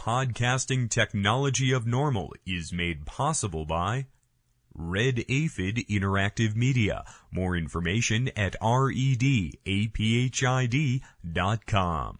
podcasting technology of NORML is made possible by Red Aphid Interactive Media. More information at redaphid.com.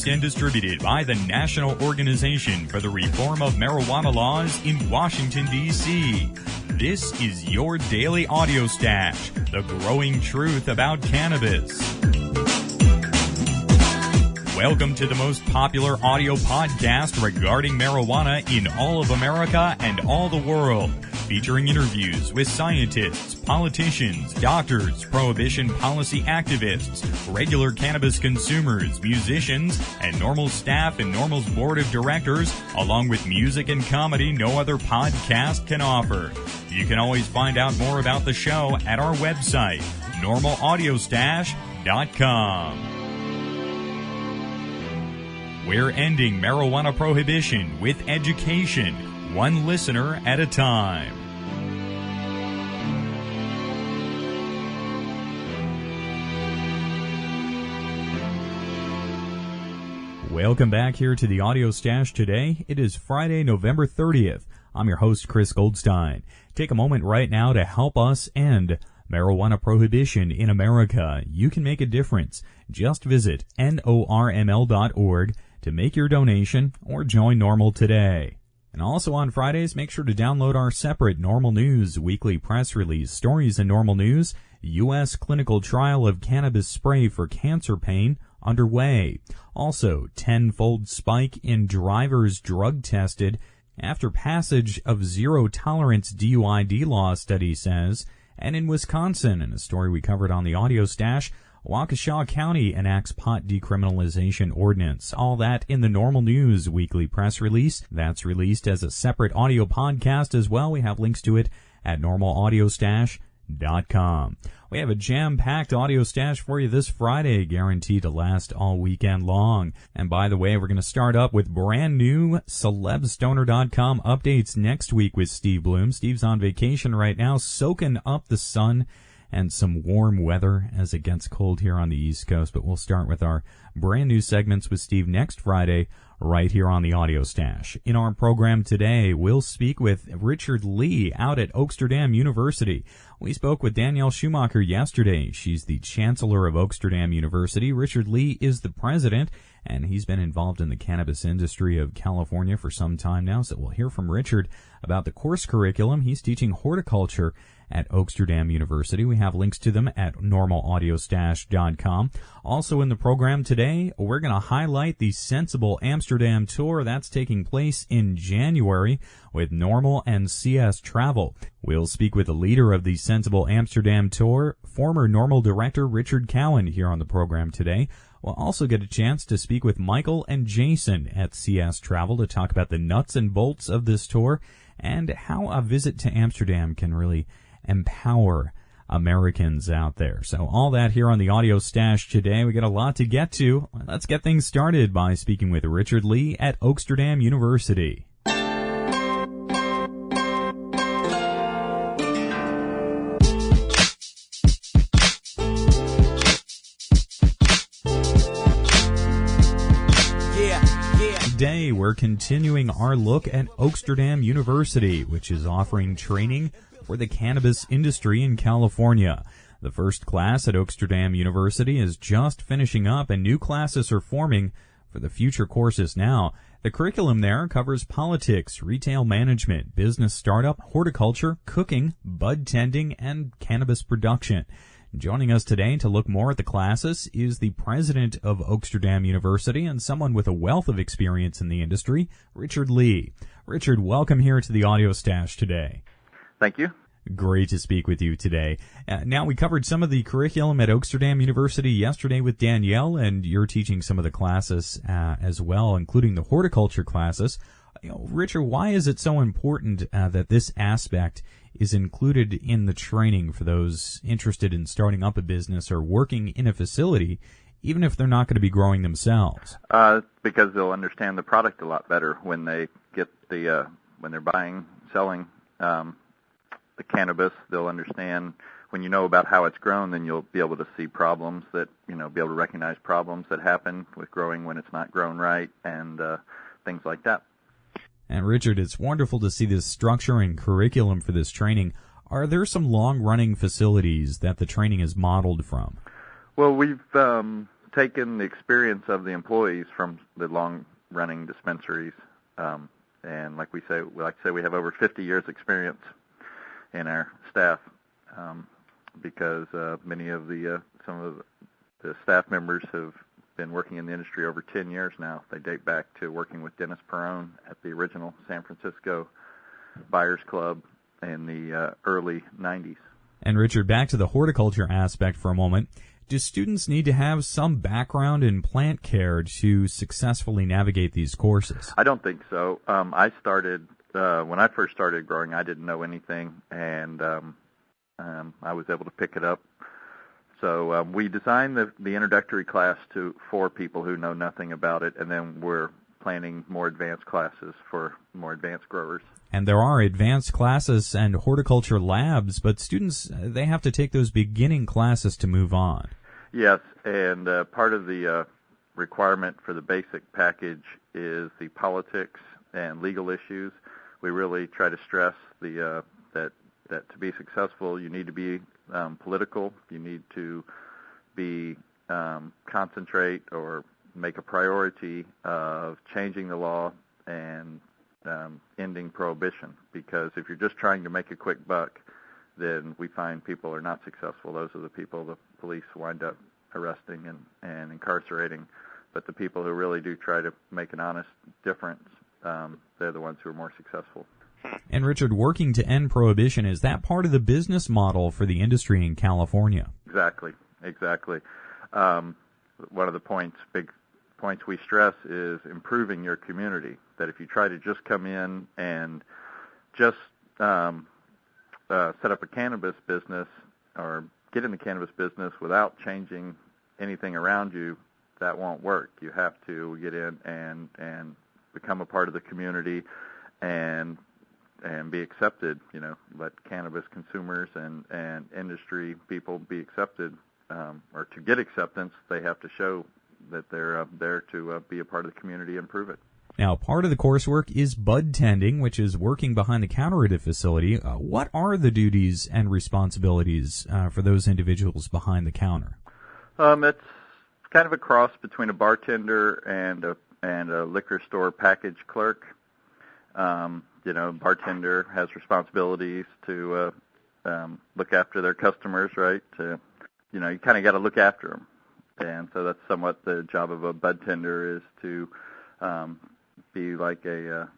And distributed by the National Organization for the Reform of Marijuana Laws in Washington, D.C. This is your daily audio stash, the growing truth about cannabis. Welcome to the most popular audio podcast regarding marijuana in all of America and all the world, featuring interviews with scientists, politicians, doctors, prohibition policy activists, regular cannabis consumers, musicians, and NORML staff and NORML's board of directors, along with music and comedy no other podcast can offer. You can always find out more about the show at our website, NORMLAudiostash.com. We're ending marijuana prohibition with education, one listener at a time. Welcome back here to the Audio Stash today. It is Friday, November 30th. I'm your host, Chris Goldstein. Take a moment right now to help us end marijuana prohibition in America. You can make a difference. Just visit norml.org to make your donation or join NORML today. And also on Fridays, make sure to download our separate NORML News weekly press release, Stories in NORML News, U.S. clinical trial of cannabis spray for cancer pain underway. Also, tenfold spike in drivers drug tested after passage of zero-tolerance DUID law, study says. And in Wisconsin, in a story we covered on the Audio Stash, Waukesha County enacts pot decriminalization ordinance. All that in the NORML News weekly press release. That's released as a separate audio podcast as well. We have links to it at normalaudiostash.com. We have a jam-packed audio stash for you this Friday, guaranteed to last all weekend long. And by the way, we're going to start up with brand new celebstoner.com updates next week with Steve Bloom. Steve's on vacation right now, soaking up the sun and some warm weather as it gets cold here on the East Coast. But we'll start with our brand new segments with Steve next Friday right here on the Audio Stash. In our program today, we'll speak with Richard Lee out at Oaksterdam University. We spoke with Danielle Schumacher yesterday. She's the Chancellor of Oaksterdam University. Richard Lee is the president, and he's been involved in the cannabis industry of California for some time now. So we'll hear from Richard about the course curriculum. He's teaching horticulture at Oaksterdam University. We have links to them at normalaudiostash.com. Also in the program today, we're going to highlight the Sensible Amsterdam Tour. That's taking place in January with NORML and CS Travel. We'll speak with the leader of the Sensible Amsterdam Tour, former NORML director Richard Cowan, here on the program today. We'll also get a chance to speak with Michael and Jason at CS Travel to talk about the nuts and bolts of this tour and how a visit to Amsterdam can really empower Americans out there. So all that here on the Audio Stash today. We got a lot to get to. Let's get things started by speaking with Richard Lee at Oaksterdam University. Today, we're continuing our look at Oaksterdam University, which is offering training for the cannabis industry in California. The first class at Oaksterdam University is just finishing up, and new classes are forming for the future courses now. The curriculum there covers politics, retail management, business startup, horticulture, cooking, bud tending, and cannabis production. Joining us today to look more at the classes is the president of Oaksterdam University and someone with a wealth of experience in the industry, Richard Lee. Richard, welcome here to the Audio Stash today. Thank you. Great to speak with you today. Now, we covered some of the curriculum at Oaksterdam University yesterday with Danielle, and you're teaching some of the classes as well, including the horticulture classes. Richard, why is it so important that this aspect is included in the training for those interested in starting up a business or working in a facility, even if they're not going to be growing themselves? Because they'll understand the product a lot better when they get when they're buying, selling the cannabis. They'll understand. When you know about how it's grown, then you'll be able to see problems that, be able to recognize problems that happen with growing when it's not grown right, and things like that. And Richard, it's wonderful to see this structure and curriculum for this training. Are there some long-running facilities that the training is modeled from? Well, we've taken the experience of the employees from the long-running dispensaries, and like to say, we have over 50 years' experience in our staff. Because many of some of the staff members have been working in the industry over 10 years now. They date back to working with Dennis Perrone at the original San Francisco Buyers Club in the early 90s. And Richard, back to the horticulture aspect for a moment. Do students need to have some background in plant care to successfully navigate these courses? I don't think so. I started, when I first started growing, I didn't know anything, and I was able to pick it up. So we designed the introductory class for people who know nothing about it, and then we're planning more advanced classes for more advanced growers. And there are advanced classes and horticulture labs, but students, they have to take those beginning classes to move on. Yes, and part of the requirement for the basic package is the politics and legal issues. We really try to stress that to be successful, you need to be political. You need to be concentrate or make a priority of changing the law and ending prohibition. Because if you're just trying to make a quick buck, then we find people are not successful. Those are the people the police wind up arresting and incarcerating. But the people who really do try to make an honest difference, they're the ones who are more successful. And Richard, working to end prohibition, is that part of the business model for the industry in California? Exactly. One of the big points we stress is improving your community. That if you try to just come in and just set up a cannabis business or get in the cannabis business without changing anything around you, that won't work. You have to get in and become a part of the community and be accepted, let cannabis consumers and industry people be accepted, or to get acceptance, they have to show that they're there to be a part of the community and prove it. Now, part of the coursework is bud tending, which is working behind the counter at a facility. What are the duties and responsibilities for those individuals behind the counter? It's kind of a cross between a bartender and a liquor store package clerk. Bartender has responsibilities to look after their customers, right? You kind of got to look after them. And so that's somewhat the job of a bud tender, is to be like a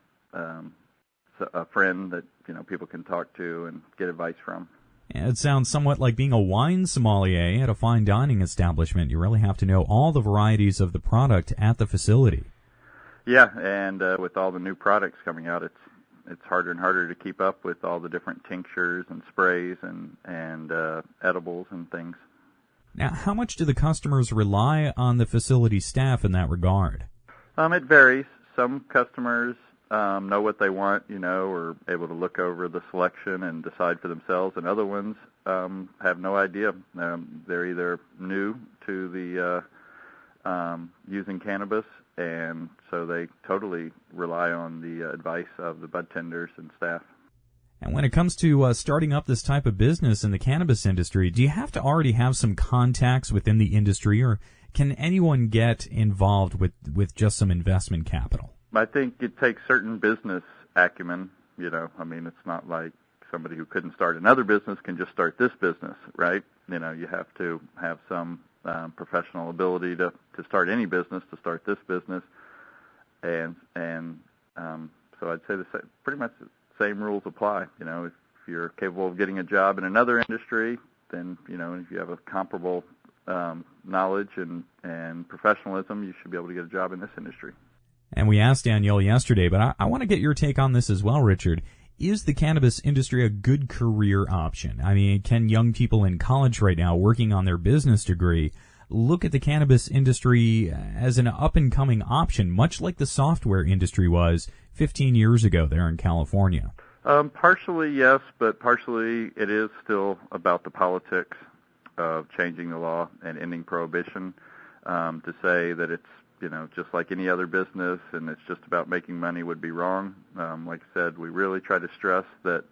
friend that, people can talk to and get advice from. Yeah, it sounds somewhat like being a wine sommelier at a fine dining establishment. You really have to know all the varieties of the product at the facility. Yeah, and with all the new products coming out, it's harder and harder to keep up with all the different tinctures and sprays and edibles and things. Now, how much do the customers rely on the facility staff in that regard? It varies. Some customers know what they want, or able to look over the selection and decide for themselves, and other ones have no idea. They're either new to the using cannabis, and so they totally rely on the advice of the bud tenders and staff. And when it comes to starting up this type of business in the cannabis industry, do you have to already have some contacts within the industry, or can anyone get involved with just some investment capital? I think it takes certain business acumen. It's not like somebody who couldn't start another business can just start this business, right? You have to have some professional ability to start any business, to start this business, and so I'd say pretty much the same rules apply. If you're capable of getting a job in another industry, then if you have a comparable knowledge and professionalism, you should be able to get a job in this industry. And we asked Danielle yesterday, but I want to get your take on this as well, Richard. Is the cannabis industry a good career option? I mean, can young people in college right now working on their business degree look at the cannabis industry as an up-and-coming option, much like the software industry was 15 years ago there in California? Partially, yes, but partially it is still about the politics of changing the law and ending prohibition. To say that it's, just like any other business and it's just about making money would be wrong. Like I said, we really try to stress that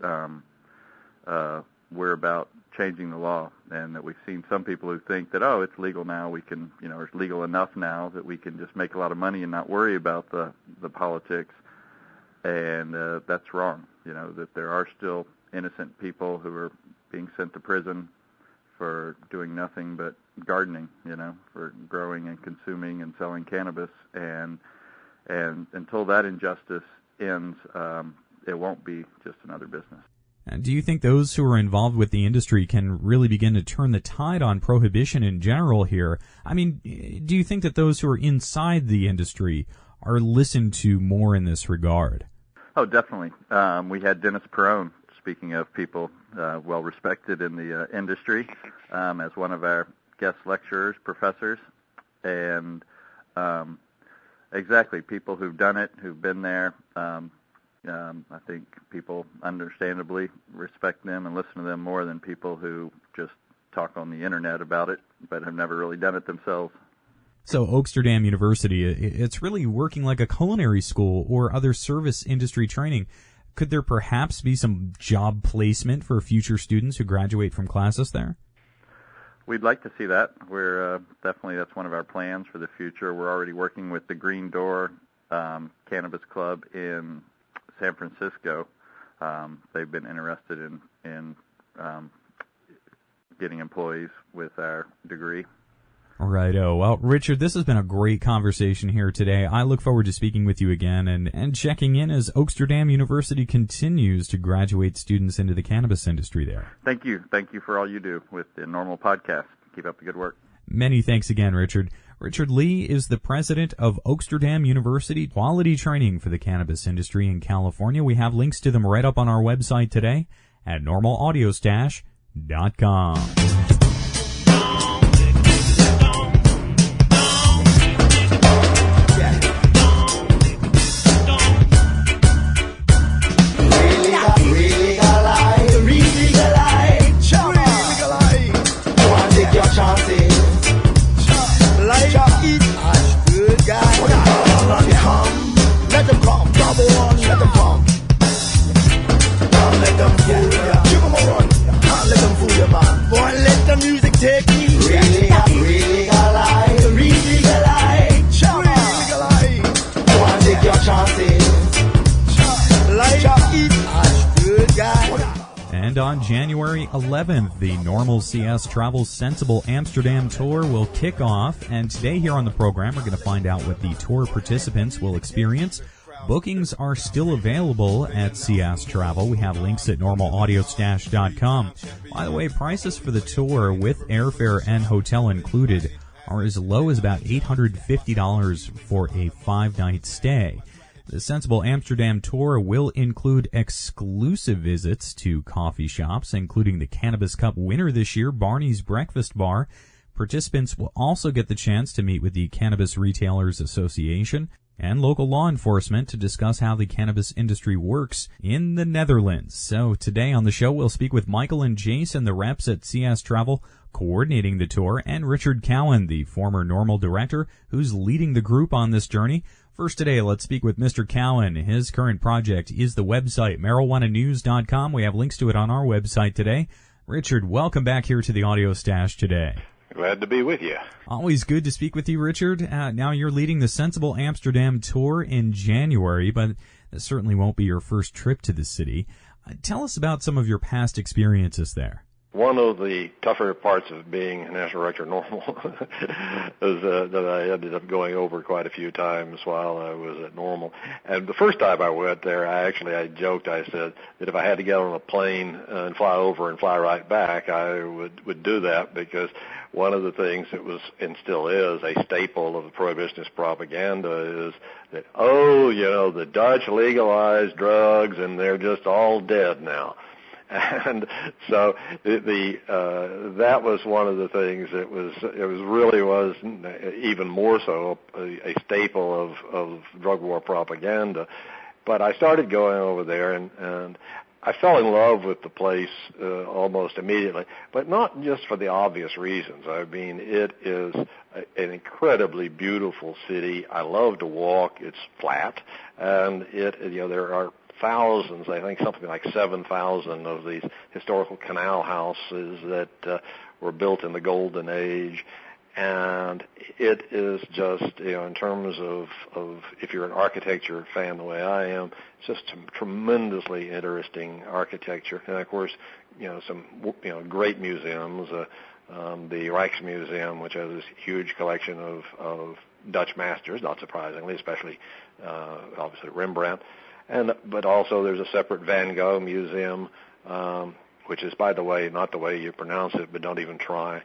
we're about changing the law, and that we've seen some people who think that, it's legal now, we can, it's legal enough now that we can just make a lot of money and not worry about the politics. And that's wrong, that there are still innocent people who are being sent to prison for doing nothing but gardening, for growing and consuming and selling cannabis. And until that injustice ends, it won't be just another business. And do you think those who are involved with the industry can really begin to turn the tide on prohibition in general here? I mean, do you think that those who are inside the industry are listened to more in this regard? Oh, definitely. We had Dennis Perrone, speaking of people well respected in the industry, as one of our guest lecturers, professors, and exactly, people who've done it, who've been there. I think people understandably respect them and listen to them more than people who just talk on the internet about it but have never really done it themselves. So Oaksterdam University, it's really working like a culinary school or other service industry training. Could there perhaps be some job placement for future students who graduate from classes there? We'd like to see that. We're definitely, that's one of our plans for the future. We're already working with the Green Door Cannabis Club in San Francisco. They've been interested in getting employees with our degree. Righto. Well, Richard, this has been a great conversation here today. I look forward to speaking with you again and checking in as Oaksterdam University continues to graduate students into the cannabis industry there. Thank you. Thank you for all you do with the NORML podcast. Keep up the good work. Many thanks again, Richard. Richard Lee is the president of Oaksterdam University Quality Training for the cannabis industry in California. We have links to them right up on our website today at normalaudiostash.com. And on January 11th, the NORML CS Travel Sensible Amsterdam Tour will kick off. And today here on the program, we're going to find out what the tour participants will experience. Bookings are still available at CS Travel. We have links at normalaudiostash.com. By the way, prices for the tour with airfare and hotel included are as low as about $850 for a 5-night stay. The Sensible Amsterdam Tour will include exclusive visits to coffee shops, including the Cannabis Cup winner this year, Barney's Breakfast Bar. Participants will also get the chance to meet with the Cannabis Retailers Association and local law enforcement to discuss how the cannabis industry works in the Netherlands. So today on the show, we'll speak with Michael and Jason, the reps at CS Travel, coordinating the tour, and Richard Cowan, the former NORML director, who's leading the group on this journey. First today, let's speak with Mr. Cowan. His current project is the website, marijuananews.com. We have links to it on our website today. Richard, welcome back here to the Audio Stash today. Glad to be with you. Always good to speak with you, Richard. Now you're leading the Sensible Amsterdam Tour in January, but that certainly won't be your first trip to the city. Tell us about some of your past experiences there. one of the tougher parts of being a national director of NORML is that I ended up going over quite a few times while I was at NORML. And the first time I went there, I joked. I said that if I had to get on a plane and fly over and fly right back, I would do that, because one of the things that was and still is a staple of the prohibitionist propaganda is that, the Dutch legalized drugs and they're just all dead now. And so that was one of the things that was even more so a staple of drug war propaganda. But I started going over there, and I fell in love with the place almost immediately, but not just for the obvious reasons. I mean, it is an incredibly beautiful city. I love to walk. It's flat, and there are thousands, I think something like 7,000 of these historical canal houses that were built in the Golden Age. And it is just, in terms of if you're an architecture fan the way I am, it's just some tremendously interesting architecture. And of course, some great museums. The Rijksmuseum, which has this huge collection of Dutch masters, not surprisingly, especially obviously Rembrandt. But also there's a separate Van Gogh museum, which is, by the way, not the way you pronounce it, but don't even try.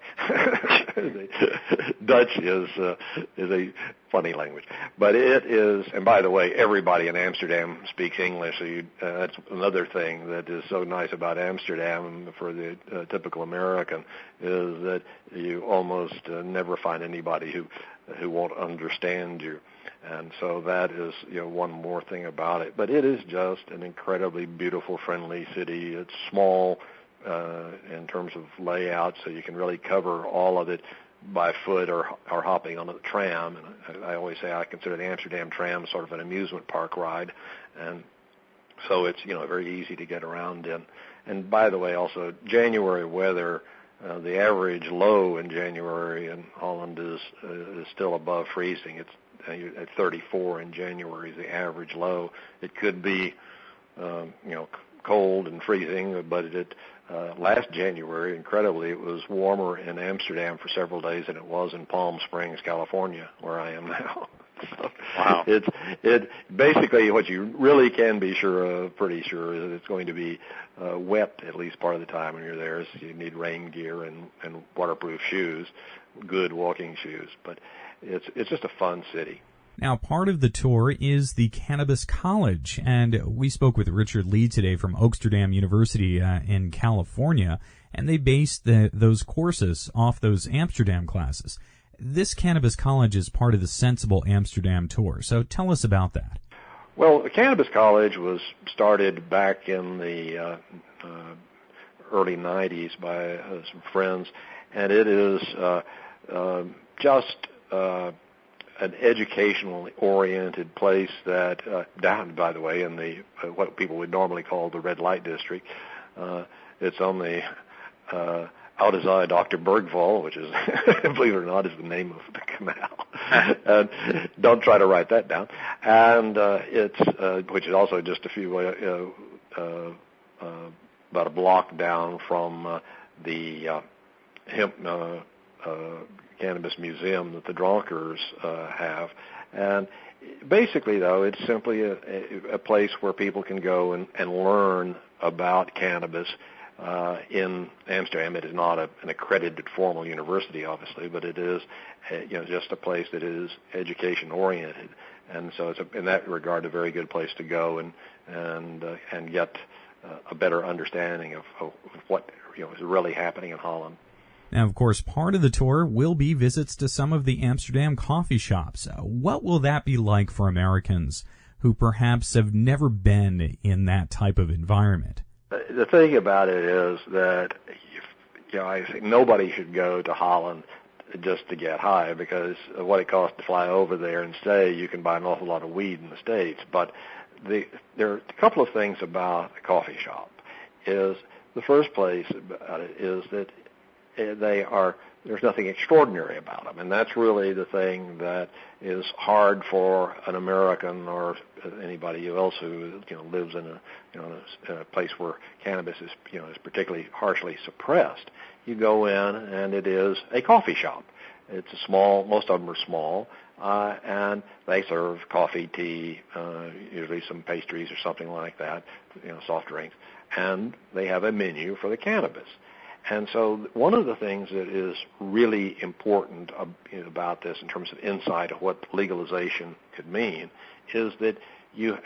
Dutch is a funny language, but it is. And by the way, everybody in Amsterdam speaks English. So that's another thing that is so nice about Amsterdam for the typical American, is that you almost never find anybody who won't understand you. And so that is, one more thing about it. But it is just an incredibly beautiful, friendly city. It's small in terms of layout, so you can really cover all of it by foot or hopping on the tram. And I always say I consider the Amsterdam tram sort of an amusement park ride. And so it's, very easy to get around in. And by the way, also, January weather, the average low in January in Holland is still above freezing. It's at 34 in January is the average low. It could be, cold and freezing, but last January, incredibly, it was warmer in Amsterdam for several days than it was in Palm Springs, California, where I am now. So wow. It basically what you really can be pretty sure, is that it's going to be wet at least part of the time when you're there. So you need rain gear and waterproof shoes, good walking shoes. But it's just a fun city. Now, part of the tour is the Cannabis College, and we spoke with Richard Lee today from Oaksterdam University in California, and they based those courses off those Amsterdam classes. This Cannabis College is part of the Sensible Amsterdam tour, so tell us about that. Well, the Cannabis College was started back in the early 90s by some friends, and it is just an educationally oriented place that down, by the way, in the what people would normally call the red light district. It's on the Ouderzij Dr. Bergval, which is, believe it or not, is the name of the canal. And don't try to write that down. And it's which is also just a few about a block down from the hemp cannabis museum that the Dronkers have. And basically, though, it's simply a place where people can go and learn about cannabis in Amsterdam. It is not an accredited formal university, obviously, but it is just a place that is education-oriented. And so it's, in that regard, a very good place to go and get a better understanding of what is really happening in Holland. Now, of course, part of the tour will be visits to some of the Amsterdam coffee shops. What will that be like for Americans who perhaps have never been in that type of environment? The thing about it is that I think nobody should go to Holland just to get high, because of what it costs to fly over there and stay. You can buy an awful lot of weed in the States. But there are a couple of things about a coffee shop. Is the first place about it is that there's nothing extraordinary about them, and that's really the thing that is hard for an American or anybody else who lives in a place where cannabis is is particularly harshly suppressed. You go in and it is a coffee shop. It's most of them are small, and they serve coffee, tea, usually some pastries or something like that, soft drinks, and they have a menu for the cannabis. And so one of the things that is really important about this in terms of insight of what legalization could mean is that you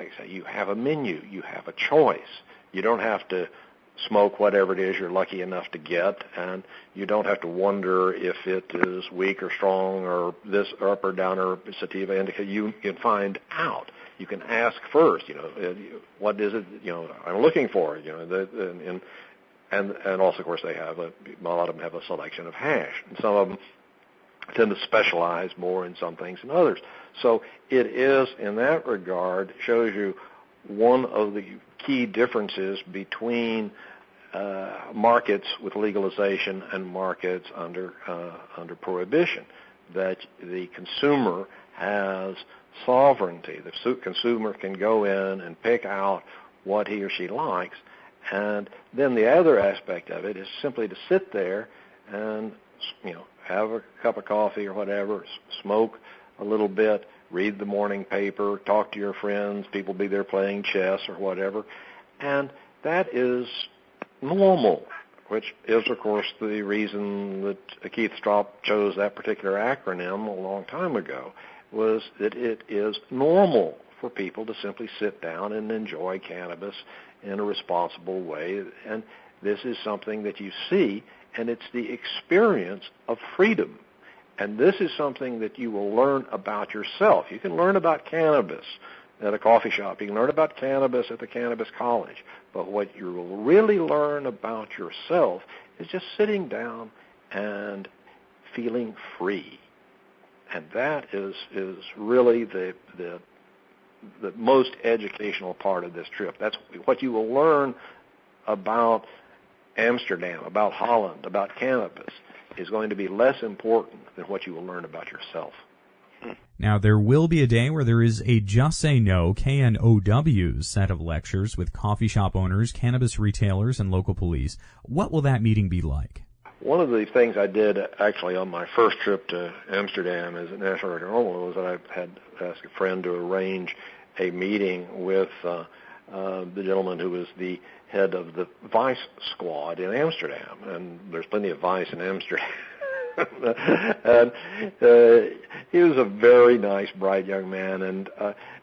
have a menu, you have a choice. You don't have to smoke whatever it is you're lucky enough to get, and you don't have to wonder if it is weak or strong or this or up or down or sativa indica. You can find out. You can ask first, what is it, I'm looking for, and also, of course, they have a lot of them have a selection of hash, and some of them tend to specialize more in some things than others. So it is, in that regard, shows you one of the key differences between markets with legalization and markets under prohibition, that the consumer has sovereignty. The consumer can go in and pick out what he or she likes. And then the other aspect of it is simply to sit there and, have a cup of coffee or whatever, smoke a little bit, read the morning paper, talk to your friends, people be there playing chess or whatever. And that is normal, which is, of course, the reason that Keith Stroup chose that particular acronym a long time ago, was that it is normal for people to simply sit down and enjoy cannabis in a responsible way. And this is something that you see, and it's the experience of freedom. And this is something that you will learn about yourself. You can learn about cannabis at a coffee shop. You can learn about cannabis at the cannabis college. But what you will really learn about yourself is just sitting down and feeling free. And that is really the most educational part of this trip. That's what you will learn about Amsterdam, about Holland, about cannabis is going to be less important than what you will learn about yourself. Now, there will be a day where there is a Just Say No, KNOW, set of lectures with coffee shop owners, cannabis retailers, and local police. What will that meeting be like? One of the things I did actually on my first trip to Amsterdam as a national director NORML was that I had asked a friend to arrange a meeting with the gentleman who was the head of the vice squad in Amsterdam, and there's plenty of vice in Amsterdam. And he was a very nice, bright young man, and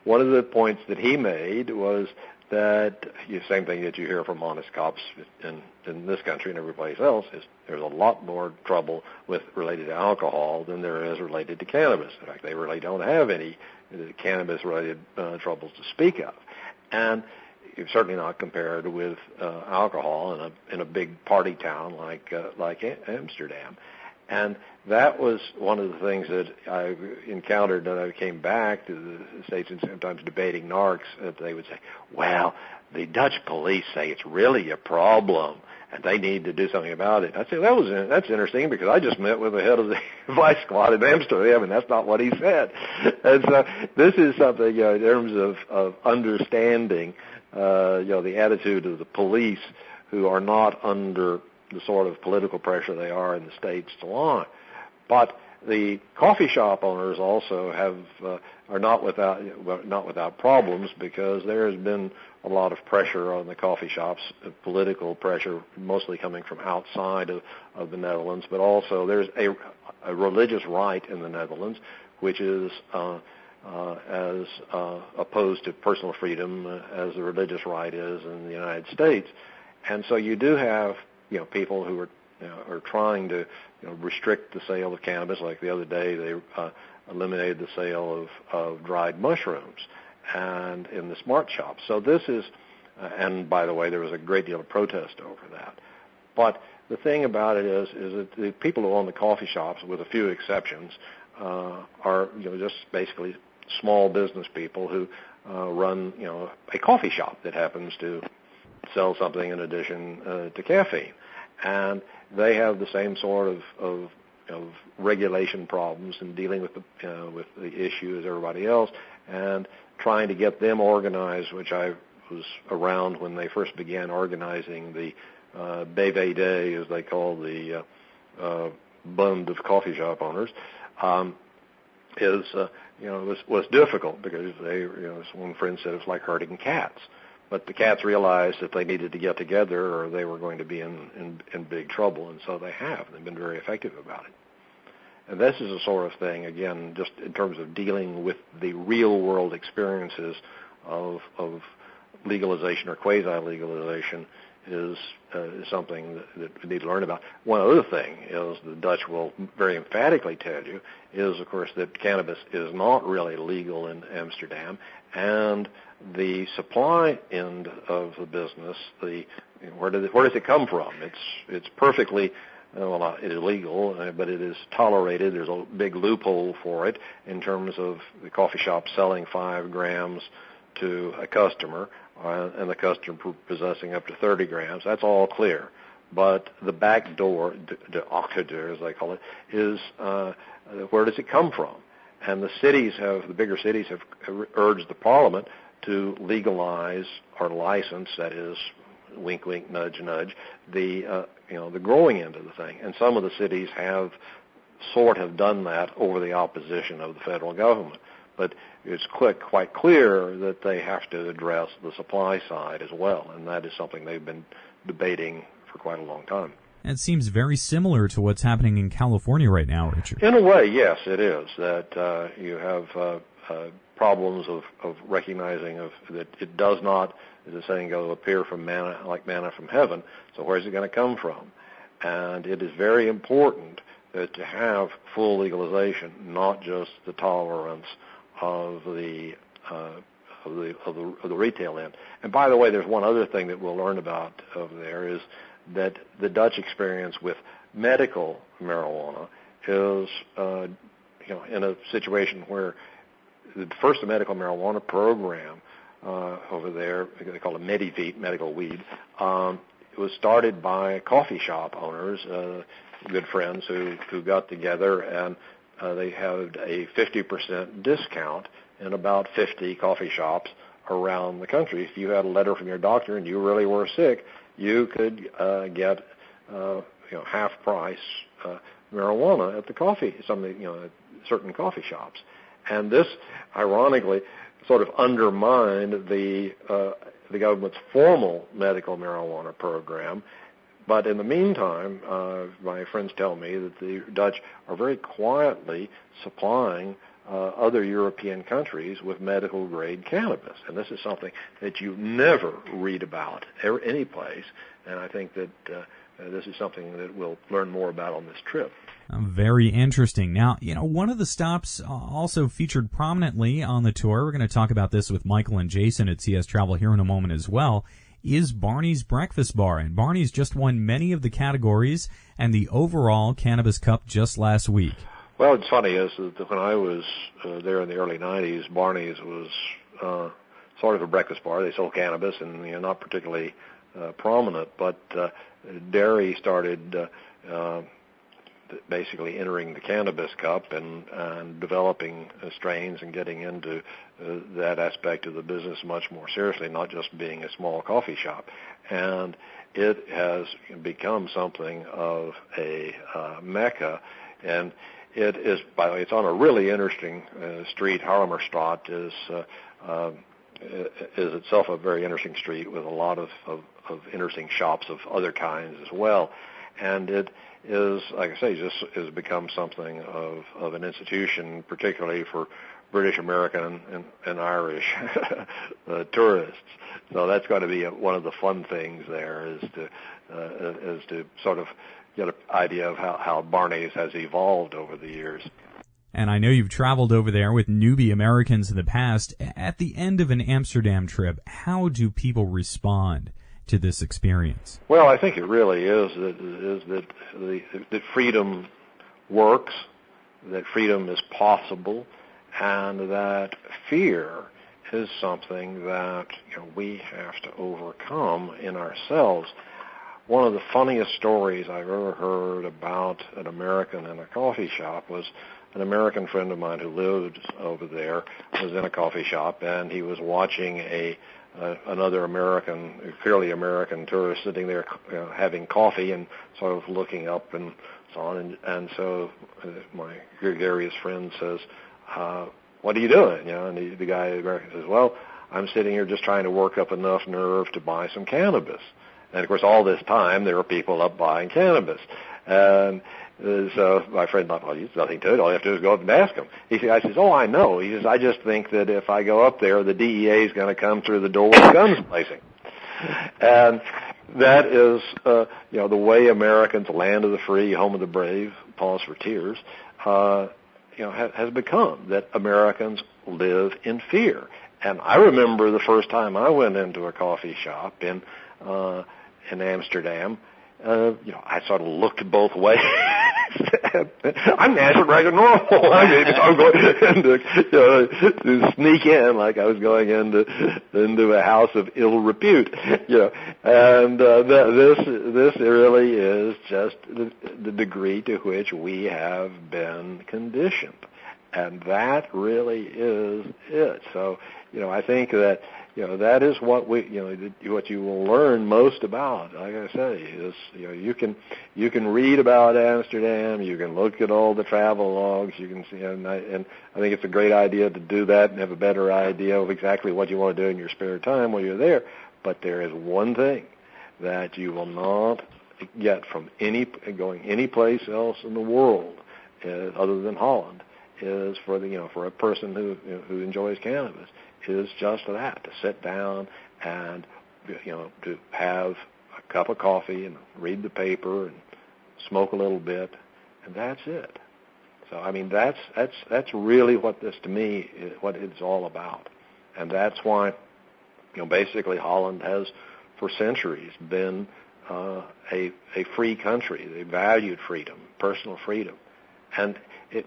one of the points that he made was that the same thing that you hear from honest cops in this country and every place else is there's a lot more trouble related to alcohol than there is related to cannabis. In fact, they really don't have any cannabis-related troubles to speak of. And it's certainly not compared with alcohol in a big party town like Amsterdam. And that was one of the things that I encountered when I came back to the States, and sometimes debating narcs, that they would say, well, the Dutch police say it's really a problem and they need to do something about it. I'd say that's interesting because I just met with the head of the vice squad in Amsterdam, and that's not what he said. And so this is something, in terms of understanding, the attitude of the police who are not under the sort of political pressure they are in the States to lie. But the coffee shop owners also are not without problems, because there has been a lot of pressure on the coffee shops, political pressure, mostly coming from outside of the Netherlands, but also there's a religious right in the Netherlands, which is as opposed to personal freedom as the religious right is in the United States. And so you do have people who are trying to restrict the sale of cannabis. Like the other day, they eliminated the sale of dried mushrooms and in the smart shops. So this is, and by the way, there was a great deal of protest over that. But the thing about it is that the people who own the coffee shops, with a few exceptions, are just basically small business people who run a coffee shop that happens to sell something in addition to caffeine. and they have the same sort of regulation problems and dealing with the issue as everybody else, and trying to get them organized, which I was around when they first began organizing the Beve Day, as they call the Bund of coffee shop owners, was difficult because they, as one friend said, it's like herding cats. But the cats realized that they needed to get together or they were going to be in big trouble, and so they have. They've been very effective about it. And this is the sort of thing, again, just in terms of dealing with the real-world experiences of legalization or quasi-legalization, is something that we need to learn about. One other thing is the Dutch will very emphatically tell you is, of course, that cannabis is not really legal in Amsterdam, and the supply end of the business, where does it come from? It's perfectly not illegal, but it is tolerated. There's a big loophole for it in terms of the coffee shop selling 5 grams to a customer, and the customer possessing up to 30 grams. That's all clear. But the back door, the achterdeur, as they call it, is where does it come from? And the bigger cities have urged the Parliament to legalize or license, that is, wink, wink, nudge, nudge, the growing end of the thing. And some of the cities have done that over the opposition of the federal government. But it's quite clear that they have to address the supply side as well, and that is something they've been debating for quite a long time. It seems very similar to what's happening in California right now, Richard. In a way, yes, it is. That you have problems of recognizing that it does not, as the saying goes, appear from like manna from heaven. So where's it going to come from? And it is very important to have full legalization, not just the tolerance of the retail end. And by the way, there's one other thing that we'll learn about over there is that the Dutch experience with medical marijuana is, in a situation where the first medical marijuana program over there, they call it Mediveet, medical weed, it was started by coffee shop owners, good friends who got together, and they had a 50% discount in about 50 coffee shops around the country. If you had a letter from your doctor and you really were sick, you could get half price marijuana at the certain coffee shops. And this, ironically, sort of undermined the government's formal medical marijuana program. But in the meantime, my friends tell me that the Dutch are very quietly supplying other European countries with medical-grade cannabis. And this is something that you never read about any place. And I think that this is something that we'll learn more about on this trip. Very interesting. Now, one of the stops also featured prominently on the tour, we're going to talk about this with Michael and Jason at CS Travel here in a moment as well, is Barney's Breakfast Bar. And Barney's just won many of the categories and the overall Cannabis Cup just last week. Well, it's funny is that when I was there in the early 90s, Barney's was sort of a breakfast bar. They sold cannabis and not particularly prominent, but dairy started basically entering the Cannabis Cup and developing strains and getting into that aspect of the business much more seriously, not just being a small coffee shop. And it has become something of a mecca. And it is, by the way, it's on a really interesting street. Haarlemmerstraat is itself a very interesting street with a lot of interesting shops of other kinds as well. And it is, like I say, just has become something of an institution, particularly for British American and Irish tourists. So that's going to be one of the fun things there is to sort of get an idea of how Barney's has evolved over the years. And I know you've traveled over there with newbie Americans in the past. At the end of an Amsterdam trip, how do people respond to this experience? Well, I think it really is that freedom works, that freedom is possible, and that fear is something that we have to overcome in ourselves. one of the funniest stories I've ever heard about an American in a coffee shop was an American friend of mine who lived over there was in a coffee shop, and he was watching another American, clearly American tourist sitting there having coffee and sort of looking up and so on. And so my gregarious friend says, what are you doing? And the guy, the American, says, well, I'm sitting here just trying to work up enough nerve to buy some cannabis. And, of course, all this time there were people up buying cannabis. And so my friend thought, well, there's nothing to it. All you have to do is go up and ask him. I says, oh, I know. He says, I just think that if I go up there, the DEA is going to come through the door with guns blazing. And that is, the way Americans, land of the free, home of the brave, pause for tears, has become that Americans live in fear. And I remember the first time I went into a coffee shop in Amsterdam. I sort of looked both ways. I'm National Reagan Normal. I'm going to sneak in like I was going into a house of ill repute. And this really is just the degree to which we have been conditioned, and that really is it. So I think that. That is what what you will learn most about. Like I say, is you can read about Amsterdam, you can look at all the travel logs, you can see, and I think it's a great idea to do that and have a better idea of exactly what you want to do in your spare time while you're there. But there is one thing that you will not get from going any place else in the world other than Holland is for a person who enjoys cannabis. Is just that, to sit down and, to have a cup of coffee and read the paper and smoke a little bit, and that's it. So, that's really what this, to me, is what it's all about. And that's why, basically Holland has, for centuries, been a free country. They valued freedom, personal freedom. And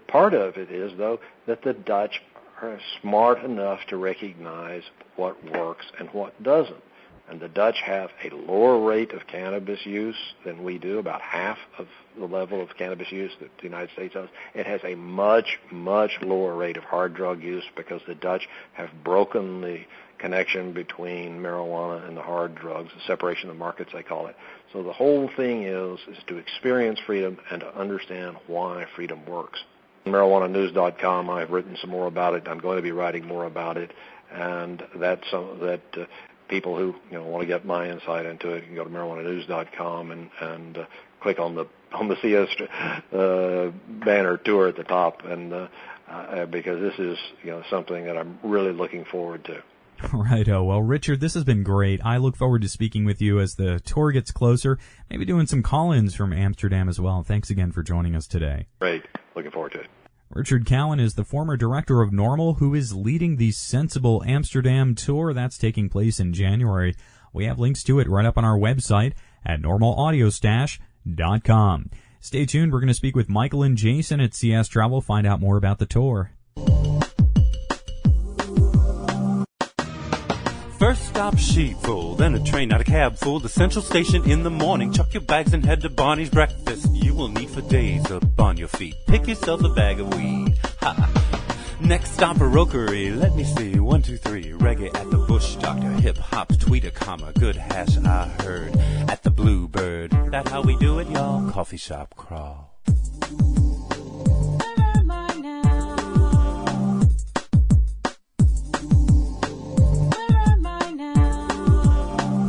part of it is, though, that the Dutch are smart enough to recognize what works and what doesn't. And the Dutch have a lower rate of cannabis use than we do, about half of the level of cannabis use that the United States does. It has a much, much lower rate of hard drug use because the Dutch have broken the connection between marijuana and the hard drugs, the separation of markets, they call it. So the whole thing is to experience freedom and to understand why freedom works. MarijuanaNews.com. I've written some more about it. I'm going to be writing more about it, and that's people who want to get my insight into it can go to MarijuanaNews.com and click on the CS banner tour at the top, and because this is something that I'm really looking forward to. Righto. Well, Richard, this has been great. I look forward to speaking with you as the tour gets closer, maybe doing some call-ins from Amsterdam as well. Thanks again for joining us today. Great. Looking forward to it. Richard Cowan is the former director of NORML, who is leading the Sensible Amsterdam tour. That's taking place in January. We have links to it right up on our website at normalaudiostash.com. Stay tuned. We're going to speak with Michael and Jason at CS Travel, find out more about the tour. First stop sheepfold, then a train, not a cab full. The central station in the morning. Chuck your bags and head to Barney's breakfast. You will need for days up on your feet. Pick yourself a bag of weed. Ha! Next stop a rokery. Let me see. 1, 2, 3. Reggae at the Bush Doctor. Hip hop, tweeter, comma. Good hash I heard at the Bluebird. That how we do it, y'all? Coffee shop crawl.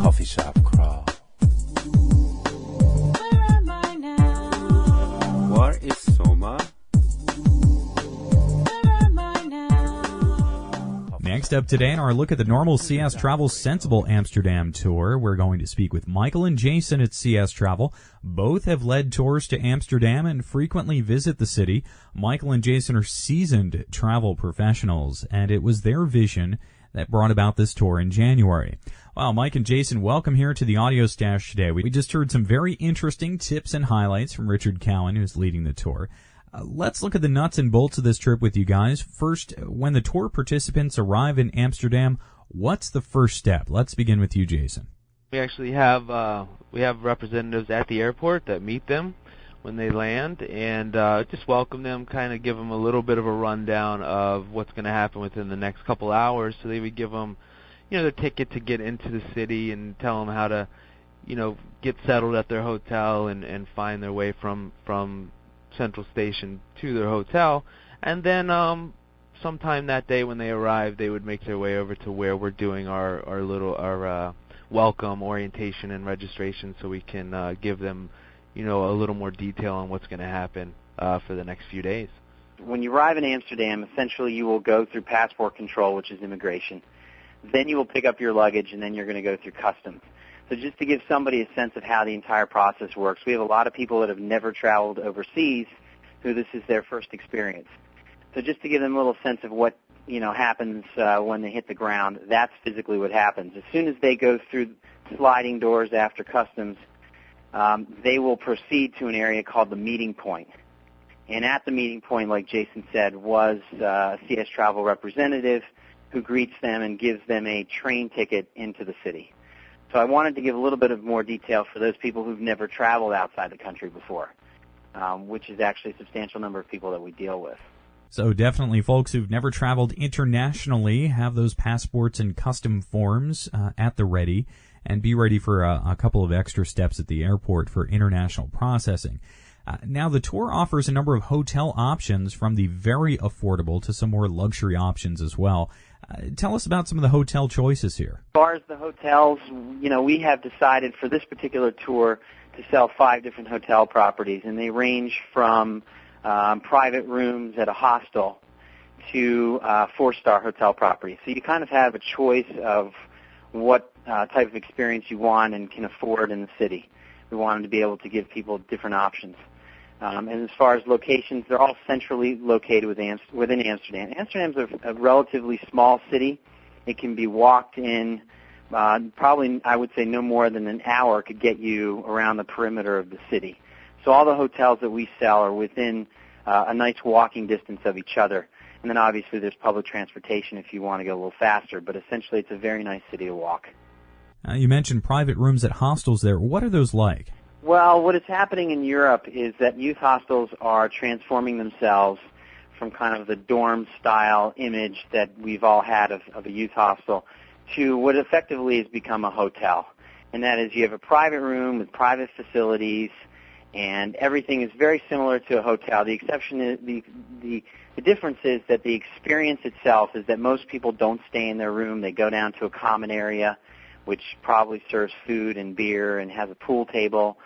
Coffee shop crawl. Where am I now? Where is Soma? Where am I now? Next up today in our look at the NORML CS Travel Sensible Amsterdam tour, we're going to speak with Michael and Jason at CS Travel. Both have led tours to Amsterdam and frequently visit the city. Michael and Jason are seasoned travel professionals, and it was their vision that brought about this tour in January. Well, Mike and Jason, welcome here to the Audio Stash today. We just heard some very interesting tips and highlights from Richard Cowan, who's leading the tour. Let's look at the nuts and bolts of this trip with you guys. First, when the tour participants arrive in Amsterdam, what's the first step? Let's begin with you, Jason. We actually have representatives at the airport that meet them when they land and just welcome them, kind of give them a little bit of a rundown of what's going to happen within the next couple hours. So they would give them, the ticket to get into the city and tell them how to, get settled at their hotel and find their way from Central Station to their hotel. And then sometime that day when they arrive, they would make their way over to where we're doing our welcome orientation and registration, so we can give them, a little more detail on what's going to happen for the next few days. When you arrive in Amsterdam, essentially you will go through passport control, which is immigration. Then you will pick up your luggage, and then you're going to go through customs. So just to give somebody a sense of how the entire process works, we have a lot of people that have never traveled overseas who this is their first experience. So just to give them a little sense of what happens when they hit the ground, that's physically what happens. As soon as they go through sliding doors after customs, they will proceed to an area called the meeting point. And at the meeting point, like Jason said, was a CS Travel representative who greets them and gives them a train ticket into the city. So I wanted to give a little bit of more detail for those people who've never traveled outside the country before, which is actually a substantial number of people that we deal with. So definitely folks who've never traveled internationally have those passports and custom forms at the ready, and be ready for a couple of extra steps at the airport for international processing. Now, the tour offers a number of hotel options, from the very affordable to some more luxury options as well. Tell us about some of the hotel choices here. As far as the hotels, we have decided for this particular tour to sell 5 different hotel properties, and they range from private rooms at a hostel to 4-star hotel properties. So you kind of have a choice of what type of experience you want and can afford in the city. We wanted to be able to give people different options. And as far as locations, they're all centrally located within Amsterdam. Amsterdam's a relatively small city. It can be walked in probably, I would say, no more than an hour could get you around the perimeter of the city. So all the hotels that we sell are within a nice walking distance of each other. And then obviously there's public transportation if you want to go a little faster, but essentially it's a very nice city to walk. You mentioned private rooms at hostels there. What are those like? Well, what is happening in Europe is that youth hostels are transforming themselves from kind of the dorm-style image that we've all had of a youth hostel to what effectively has become a hotel. And that is, you have a private room with private facilities, and everything is very similar to a hotel. The exception is the difference is that the experience itself is that most people don't stay in their room. They go down to a common area, which probably serves food and beer and has a pool table.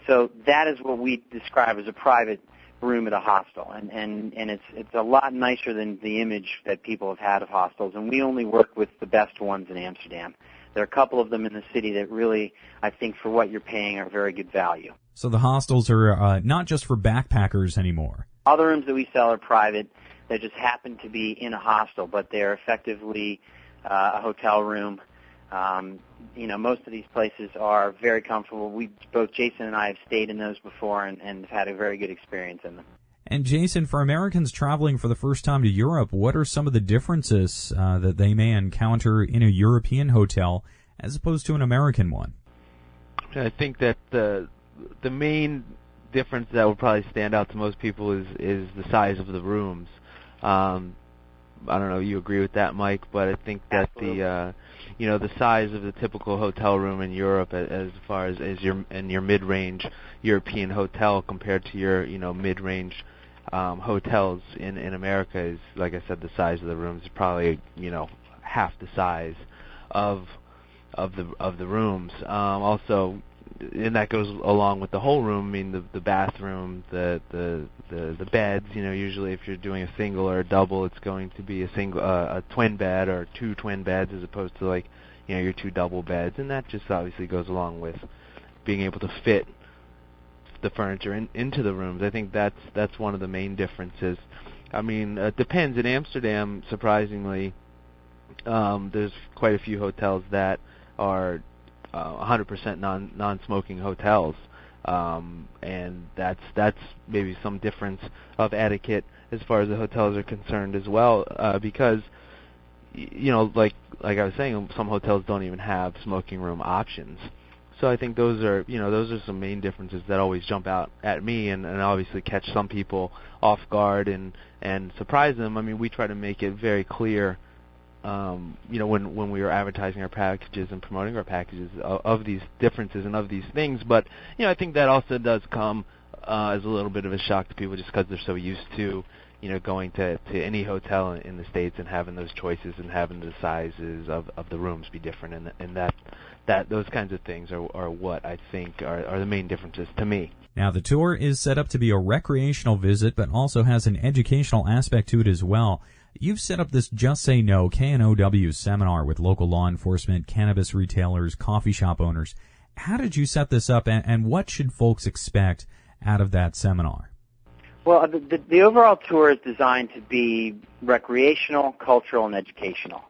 So that is what we describe as a private room at a hostel, and it's a lot nicer than the image that people have had of hostels, and we only work with the best ones in Amsterdam. There are a couple of them in the city that really, I think, for what you're paying, are very good value. So the hostels are not just for backpackers anymore. All the rooms that we sell are private. They just happen to be in a hostel, but they're effectively a hotel room. Most of these places are very comfortable. Both Jason and I have stayed in those before and have had a very good experience in them. And Jason, for Americans traveling for the first time to Europe, what are some of the differences that they may encounter in a European hotel as opposed to an American one? I think that the main difference that would probably stand out to most people is the size of the rooms. I don't know if you agree with that, Mike, but I think that the size of the typical hotel room in Europe, as far as your mid-range European hotel compared to your mid-range hotels in America is, like I said, the size of the rooms is probably half the size of the rooms. Also, and that goes along with the whole room. I mean, the bathroom, the beds. Usually if you're doing a single or a double, it's going to be a twin bed or 2 twin beds as opposed to your 2 double beds, and that just obviously goes along with being able to fit the furniture into the rooms. I think that's one of the main differences. I mean, it depends. In Amsterdam, surprisingly, there's quite a few hotels that are 100% non-smoking hotels, and that's maybe some difference of etiquette as far as the hotels are concerned as well, because like I was saying, some hotels don't even have smoking room options. So I think those are some main differences that always jump out at me and obviously catch some people off guard and surprise them. I mean, we try to make it very clear, when we are advertising our packages and promoting our packages of these differences and of these things. But, I think that also does come as a little bit of a shock to people just because they're so used to, going to any hotel in the States and having those choices and having the sizes of the rooms be different, and that those kinds of things are what I think are the main differences to me. Now, the tour is set up to be a recreational visit, but also has an educational aspect to it as well. You've set up this Just Say No, KNOW seminar with local law enforcement, cannabis retailers, coffee shop owners. How did you set this up, and what should folks expect out of that seminar? Well, the overall tour is designed to be recreational, cultural, and educational.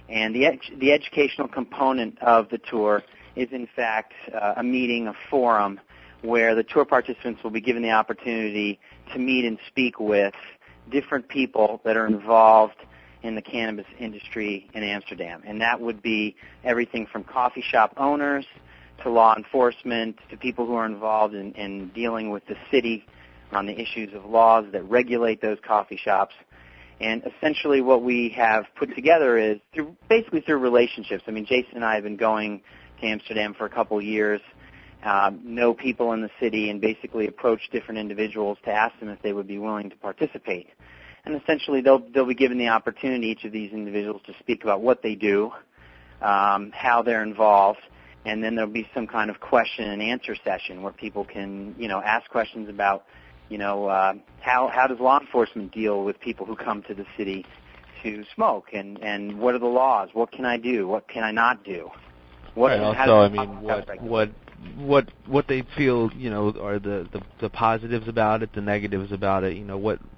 And the educational component of the tour is, in fact, a meeting, a forum, where the tour participants will be given the opportunity to meet and speak with different people that are involved in the cannabis industry in Amsterdam. And that would be everything from coffee shop owners to law enforcement to people who are involved in dealing with the city on the issues of laws that regulate those coffee shops. And essentially what we have put together is basically through relationships. I mean, Jason and I have been going to Amsterdam for a couple of years, know people in the city, and basically approach different individuals to ask them if they would be willing to participate. And essentially they'll be given the opportunity, each of these individuals, to speak about what they do, how they're involved, and then there'll be some kind of question and answer session where people can, ask questions about, how does law enforcement deal with people who come to the city to smoke, and what are the laws? What can I do? What can I not do? What they feel, are the positives about it, the negatives about it.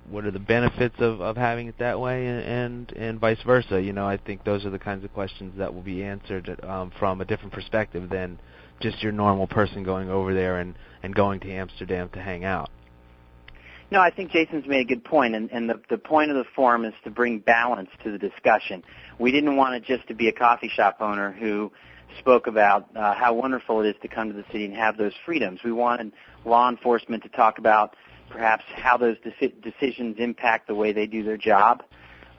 What are the benefits of having it that way, and vice versa. I think those are the kinds of questions that will be answered from a different perspective than just your normal person going over there and going to Amsterdam to hang out. No, I think Jason's made a good point, and the point of the forum is to bring balance to the discussion. We didn't want it just to be a coffee shop owner who spoke about how wonderful it is to come to the city and have those freedoms. We wanted law enforcement to talk about perhaps how those decisions impact the way they do their job,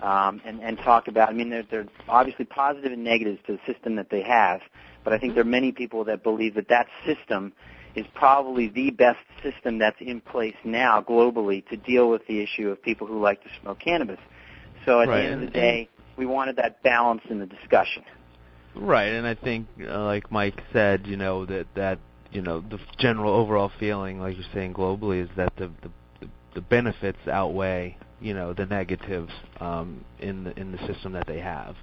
and talk about, there are obviously positive and negatives to the system that they have, but I think there are many people that believe that system is probably the best system that's in place now globally to deal with the issue of people who like to smoke cannabis. So at the end of the day, we wanted that balance in the discussion. Right, and I think, like Mike said, that the general overall feeling, like you're saying globally, is that the benefits outweigh, the negatives in the system that they have.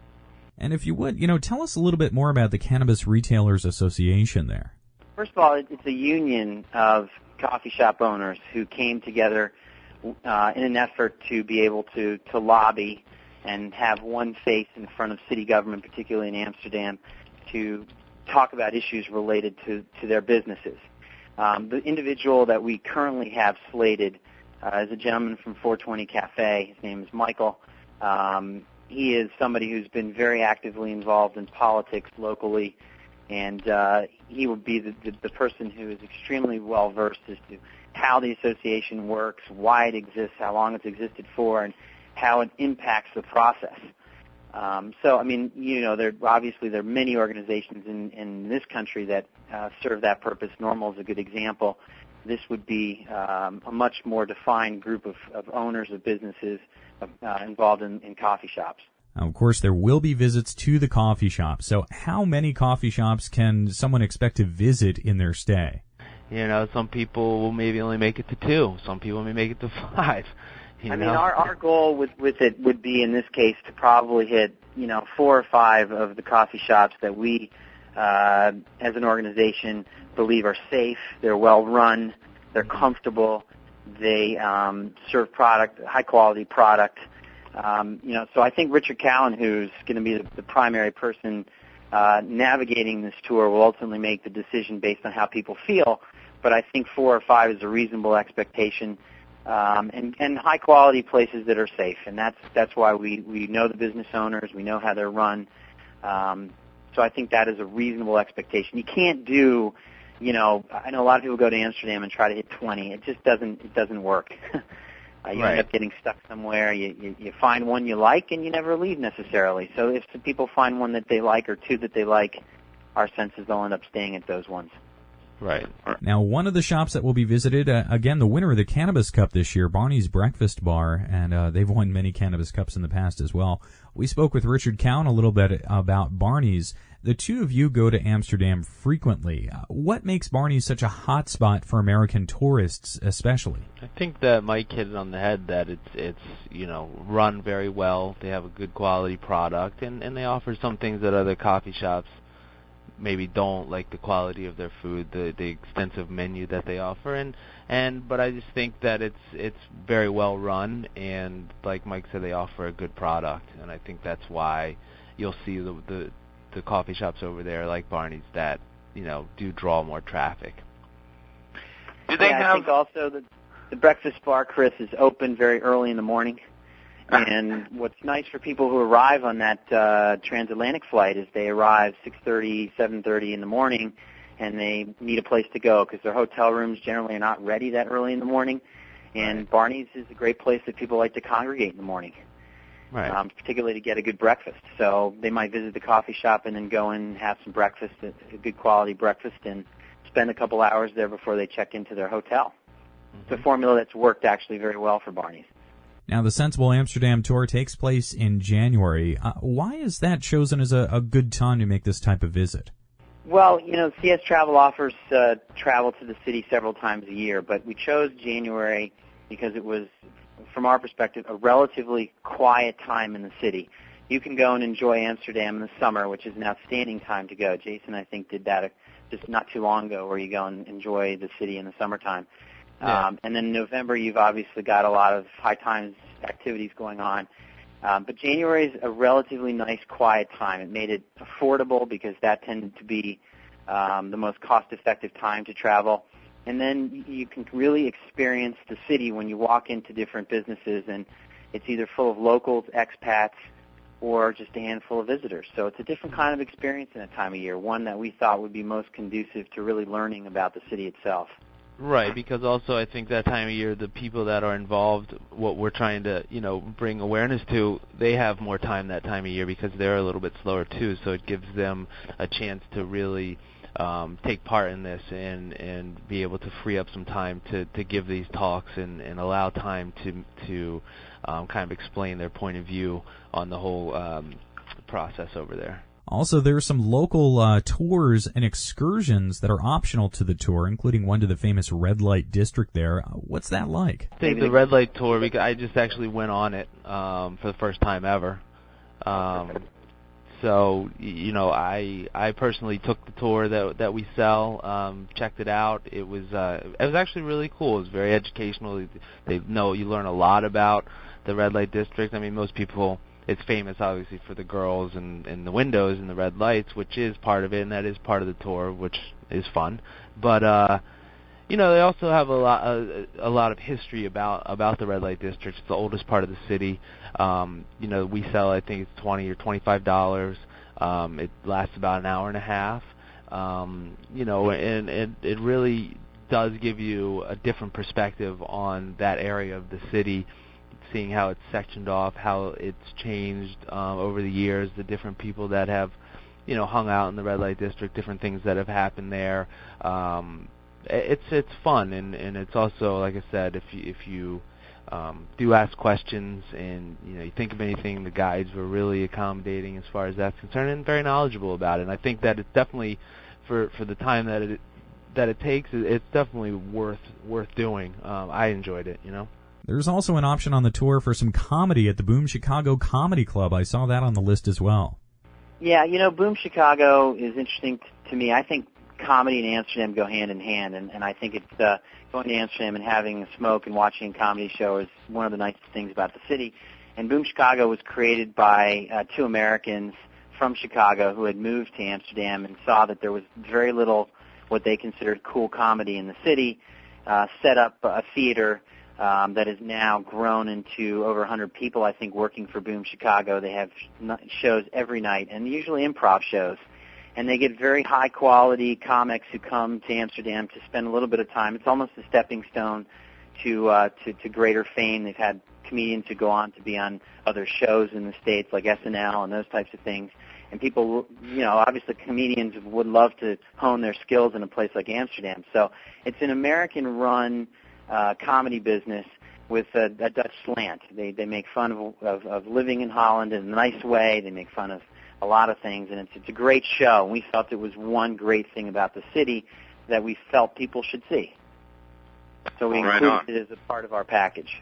And if you would, tell us a little bit more about the Cannabis Retailers Association there. First of all, it's a union of coffee shop owners who came together in an effort to be able to lobby and have one face in front of city government, particularly in Amsterdam, to talk about issues related to their businesses. The individual that we currently have slated is a gentleman from 420 Cafe. His name is Michael. He is somebody who's been very actively involved in politics locally, and he would be the person who is extremely well-versed as to how the association works, why it exists, how long it's existed for, and how it impacts the process. There are many organizations in this country that serve that purpose. NORML is a good example. This would be a much more defined group of owners of businesses involved in coffee shops. Of course, there will be visits to the coffee shop. So how many coffee shops can someone expect to visit in their stay? Some people will maybe only make it to 2. Some people may make it to 5. Our goal with it would be, in this case, to probably hit, 4 or 5 of the coffee shops that we, as an organization, believe are safe, they're well-run, they're comfortable, they serve high-quality product. So I think Richard Callan, who's going to be the primary person navigating this tour, will ultimately make the decision based on how people feel. But I think 4 or 5 is a reasonable expectation. and high quality places that are safe. And that's why we know the business owners, we know how they're run. So I think that is a reasonable expectation. You can't do, I know a lot of people go to Amsterdam and try to hit 20. It just doesn't work. You end up getting stuck somewhere. You find one you like, and you never leave necessarily. So if the people find one that they like or two that they like, our sense is they'll end up staying at those ones. Right. Now, one of the shops that will be visited, again, the winner of the Cannabis Cup this year, Barney's Breakfast Bar, and they've won many Cannabis Cups in the past as well. We spoke with Richard Cowan a little bit about Barney's. The two of you go to Amsterdam frequently. What makes Barney's such a hot spot for American tourists, especially? I think that Mike hit it on the head that it's run very well. They have a good quality product, and they offer some things that other coffee shops maybe don't, like the quality of their food, the extensive menu that they offer, but I just think that it's very well run, and like Mike said, they offer a good product, and I think that's why you'll see the coffee shops over there like Barney's that do draw more traffic. Do they have? I think also the breakfast bar, Chris, is open very early in the morning. And what's nice for people who arrive on that transatlantic flight is they arrive 6:30, 7:30 in the morning, and they need a place to go because their hotel rooms generally are not ready that early in the morning. And Barney's is a great place that people like to congregate in the morning, particularly to get a good breakfast. So they might visit the coffee shop and then go in and have some breakfast, a good quality breakfast, and spend a couple hours there before they check into their hotel. It's a formula that's worked actually very well for Barney's. Now, the Sensible Amsterdam Tour takes place in January. Why is that chosen as a good time to make this type of visit? Well, CS Travel offers travel to the city several times a year, but we chose January because it was, from our perspective, a relatively quiet time in the city. You can go and enjoy Amsterdam in the summer, which is an outstanding time to go. Jason, I think, did that just not too long ago, where you go and enjoy the city in the summertime. Yeah. And then in November, you've obviously got a lot of high times activities going on. But January is a relatively nice, quiet time. It made it affordable because that tended to be the most cost-effective time to travel. And then you can really experience the city when you walk into different businesses, and it's either full of locals, expats, or just a handful of visitors. So it's a different kind of experience in that time of year, one that we thought would be most conducive to really learning about the city itself. Right, because also I think that time of year, the people that are involved, what we're trying to, bring awareness to, they have more time that time of year because they're a little bit slower too, so it gives them a chance to really take part in this and be able to free up some time to give these talks and allow time to kind of explain their point of view on the whole process over there. Also, there are some local tours and excursions that are optional to the tour, including one to the famous red light district there. What's that like? The red light tour, because I just actually went on it for the first time ever. So, I personally took the tour that we sell, checked it out. It was actually really cool. It was very educational. You learn a lot about the red light district. I mean, most people, it's famous obviously for the girls and the windows and the red lights, which is part of it, and that is part of the tour, which is fun. But they also have a lot of history about the red light district. It's the oldest part of the city. We sell, I think it's $20 or $25. It lasts about an hour and a half. And it really does give you a different perspective on that area of the city, seeing how it's sectioned off, how it's changed over the years, the different people that have, hung out in the red light district, different things that have happened there. It's fun, and it's also, like I said, if you do ask questions and you think of anything, the guides were really accommodating as far as that's concerned and very knowledgeable about it. And I think that it's definitely for the time that it takes, it's definitely worth doing. I enjoyed it, There's also an option on the tour for some comedy at the Boom Chicago Comedy Club. I saw that on the list as well. Yeah, Boom Chicago is interesting to me. I think comedy and Amsterdam go hand in hand, and I think it's going to Amsterdam and having a smoke and watching a comedy show is one of the nicest things about the city. And Boom Chicago was created by two Americans from Chicago who had moved to Amsterdam and saw that there was very little what they considered cool comedy in the city, set up a theater that has now grown into over 100 people, I think, working for Boom Chicago. They have shows every night, and usually improv shows. And they get very high-quality comics who come to Amsterdam to spend a little bit of time. It's almost a stepping stone to greater fame. They've had comedians who go on to be on other shows in the States, like SNL and those types of things. And people, obviously comedians would love to hone their skills in a place like Amsterdam. So it's an American-run comedy business with a Dutch slant. They make fun of living in Holland in a nice way. They make fun of a lot of things, and it's a great show. And we felt it was one great thing about the city that we felt people should see. So we included it as a part of our package.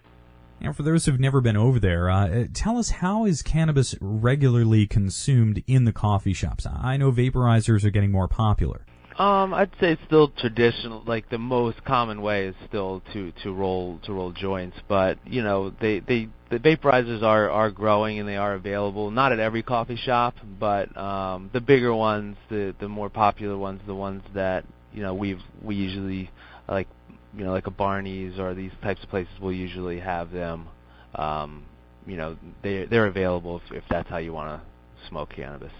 And for those who've never been over there, tell us, how is cannabis regularly consumed in the coffee shops? I know vaporizers are getting more popular. I'd say it's still traditional. Like, the most common way is still to roll joints, but the vaporizers are growing and they are available. Not at every coffee shop, but the bigger ones, the more popular ones, the ones that we usually like. Like a Barney's or these types of places will usually have them. They're available if that's how you want to smoke cannabis.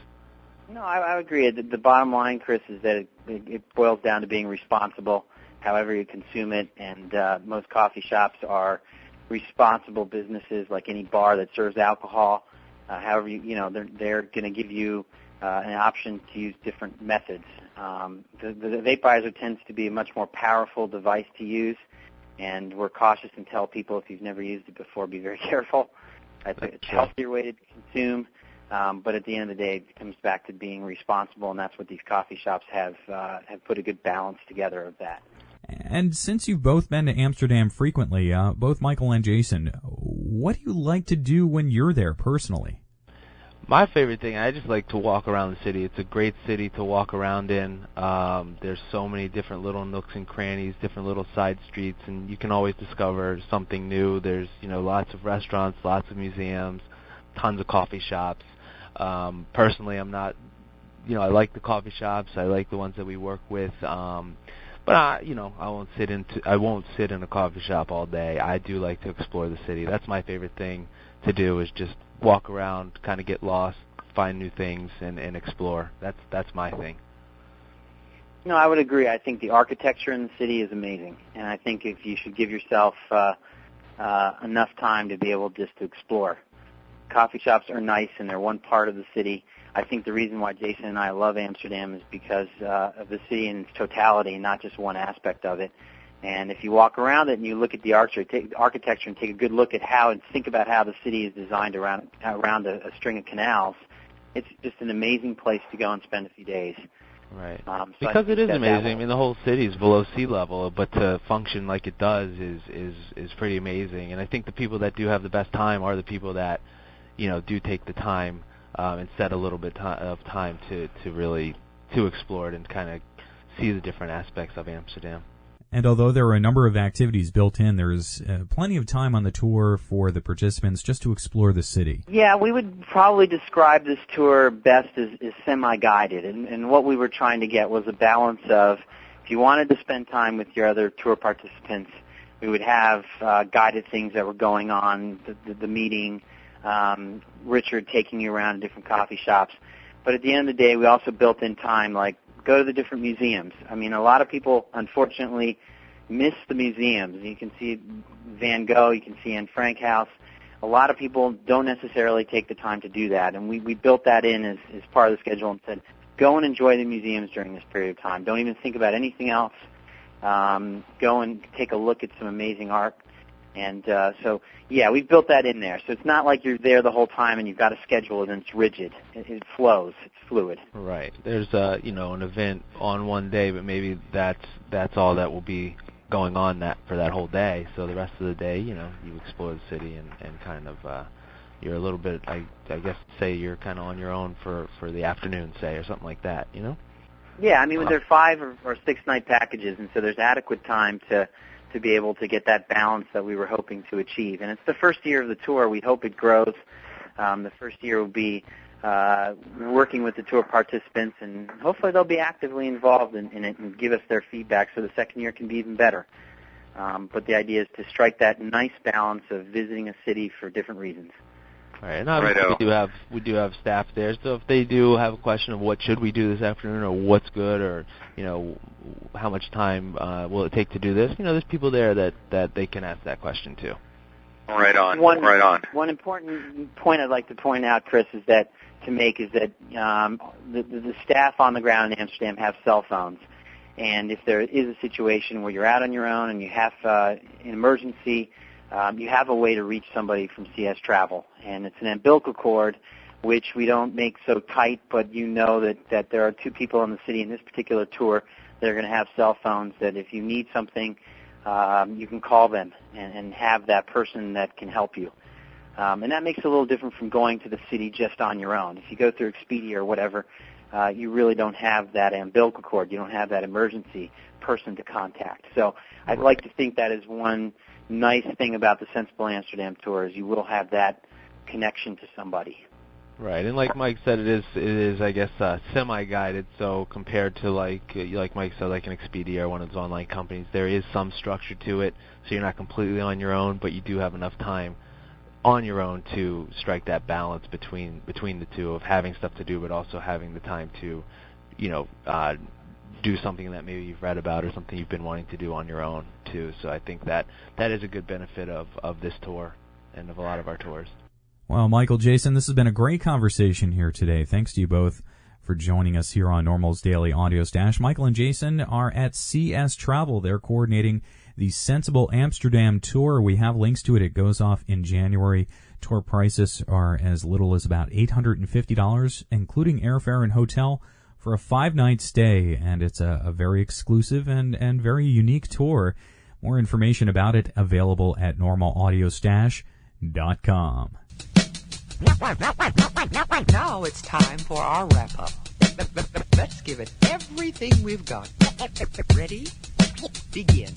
No, I agree. The bottom line, Chris, is that it boils down to being responsible, however you consume it, and most coffee shops are responsible businesses, like any bar that serves alcohol. However, they're going to give you an option to use different methods. The vaporizer tends to be a much more powerful device to use, and we're cautious and tell people, if you've never used it before, be very careful. It's a healthier way to consume, but at the end of the day, it comes back to being responsible, and that's what these coffee shops have put a good balance together of that. And since you've both been to Amsterdam frequently, both Michael and Jason, what do you like to do when you're there personally? My favorite thing, I just like to walk around the city. It's a great city to walk around in. There's so many different little nooks and crannies, different little side streets, and you can always discover something new. There's, lots of restaurants, lots of museums, tons of coffee shops. Personally, I'm not, I like the coffee shops. I like the ones that we work with. But I won't sit in a coffee shop all day. I do like to explore the city. That's my favorite thing to do, is just walk around, kind of get lost, find new things, and explore. That's my thing. No, I would agree. I think the architecture in the city is amazing, and I think if you should give yourself enough time to be able just to explore. Coffee shops are nice, and they're one part of the city. I think the reason why Jason and I love Amsterdam is because of the city in its totality, not just one aspect of it. And if you walk around it and you look at the architecture and take a good look at how and think about how the city is designed around a string of canals, it's just an amazing place to go and spend a few days. Right. So because it is amazing. I mean, the whole city is below sea level, but to function like it does is pretty amazing. And I think the people that do have the best time are the people that, do take the time and set a little bit of time to really explore it and kind of see the different aspects of Amsterdam. And although there are a number of activities built in, there's plenty of time on the tour for the participants just to explore the city. Yeah, we would probably describe this tour best as semi-guided. And what we were trying to get was a balance of, if you wanted to spend time with your other tour participants, we would have guided things that were going on, the meeting, Richard taking you around to different coffee shops. But at the end of the day, we also built in time, like, go to the different museums. I mean, a lot of people, unfortunately, miss the museums. You can see Van Gogh, you can see Anne Frank House. A lot of people don't necessarily take the time to do that, and we built that in as part of the schedule and said, go and enjoy the museums during this period of time. Don't even think about anything else. Go and take a look at some amazing art. And so, yeah, we've built that in there. So it's not like you're there the whole time and you've got a schedule and it's rigid. It flows. It's fluid. Right. There's an event on one day, but maybe that's all that will be going on for that whole day. So the rest of the day, you explore the city and kind of you're a little bit, I guess, say you're kind of on your own for the afternoon, say, or something like that. Yeah, I mean, there are 5 or 6 night packages, and so there's adequate time to be able to get that balance that we were hoping to achieve. And it's the first year of the tour. We hope it grows. The first year will be working with the tour participants, and hopefully they'll be actively involved in it and give us their feedback so the second year can be even better. But the idea is to strike that nice balance of visiting a city for different reasons. All right, and obviously we do have staff there, so if they do have a question of what should we do this afternoon, or what's good, or how much time will it take to do this, there's people there that they can ask that question too. Right on. One important point I'd like to point out, Chris, is that the staff on the ground in Amsterdam have cell phones, and if there is a situation where you're out on your own and you have an emergency, you have a way to reach somebody from CS Travel, and it's an umbilical cord, which we don't make so tight, but you know that there are two people in the city in this particular tour that are going to have cell phones that if you need something, you can call them and have that person that can help you. And that makes it a little different from going to the city just on your own. If you go through Expedia or whatever, you really don't have that umbilical cord. You don't have that emergency person to contact. So I'd like to think that is one nice thing about the Sensible Amsterdam tour, is you will have that connection to somebody. Right, and like Mike said, it is I guess semi-guided. So compared to like Mike said, like an Expedia or one of those online companies, there is some structure to it. So you're not completely on your own, but you do have enough time on your own to strike that balance between the two of having stuff to do, but also having the time to, do something that maybe you've read about or something you've been wanting to do on your own too. So I think that is a good benefit of this tour and of a lot of our tours. Well, Michael, Jason, this has been a great conversation here today. Thanks to you both for joining us here on NORML's Daily Audio Stash. Michael and Jason are at CS Travel. They're coordinating the Sensible Amsterdam tour. We have links to it. It goes off in January. Tour prices are as little as about $850, including airfare and hotel, for a 5-night stay, and it's a very exclusive and very unique tour. More information about it available at normalaudiostash.com. Now it's time for our wrap-up. Let's give it everything we've got. Ready? Begin.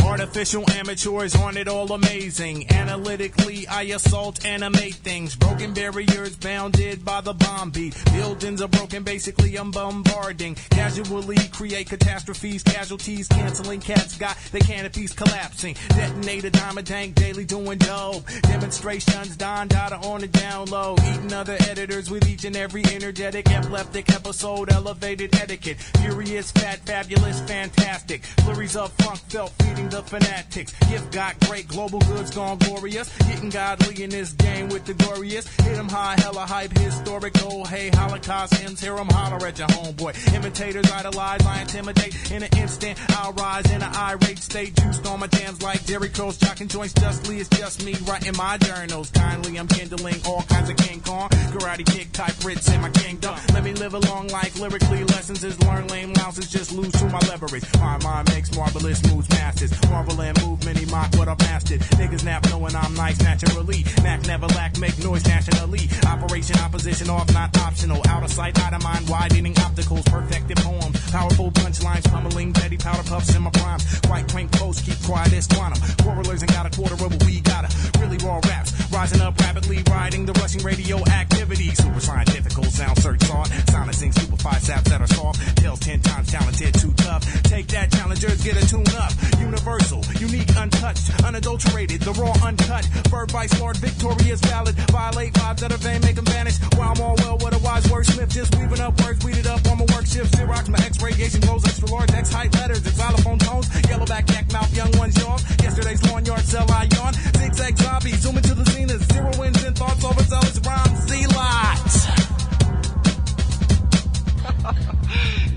Artificial amateurs aren't it all amazing? Analytically, I assault, animate things. Broken barriers bounded by the bomb beat. Buildings are broken, basically I'm bombarding. Casually create catastrophes, casualties, canceling cats got their canopies collapsing. Detonate a diamond tank, daily doing dope. Demonstrations, Don Dada on the down low. Eating other editors with each and every energetic, epileptic episode, elevated etiquette. Furious, fat, fabulous, fantastic. Flurries of funk felt feeding the fanatics. Gift got great, global goods gone glorious. Getting godly in this game with the glorious. Hit 'em high, hella hype, historical. Hey, Holocaust hymns, hear 'em holler at your homeboy. Imitators idolize, I intimidate. In an instant, I'll rise in an irate state. Juiced on my jams like Jerry Curls, jocking joints justly. It's just me writing my journals. Kindly, I'm kindling all kinds of King Kong. Karate kick type Brits in my kingdom. Let me live a long life, lyrically. Lessons is learn, lame louses just lose to my leverage. My mind makes marvelous moves, masters. Marvel and move, many mock what I've mastered. Niggas nap knowing I'm nice naturally. Knack never lack, make noise nationally. Operation opposition off, not optional. Out of sight, out of mind, widening opticals. Perfected poems, powerful punchlines. Pummeling, petty powder puffs in my primes. White crank posts, keep quiet as quantum. Quarrelers ain't got a quarter of what we gotta. Really raw raps, rising up rapidly, riding the rushing radioactivity. Super scientifical, sound search thought. Silencing superfied saps that are soft. Tails 10 times talented, too tough. Take that, challengers, get a tune up. Universal, unique, untouched, unadulterated, the raw, uncut. Bird by smart, victorious, valid. Violate vibes that are vain, make them vanish. While I'm all well with a wise wordsmith, just weaving up words, weeded up on my work shift. Xerox, my X-radiation glows, extra large, X-height letters, xylophone tones. Yellowback, yak mouth, young ones yawn. Yesterday's lawn yard, sell I yawn. Zigzag zombie, zoom into the zenith. Zero wins and thoughts, overzealous rhymes, Z-lots.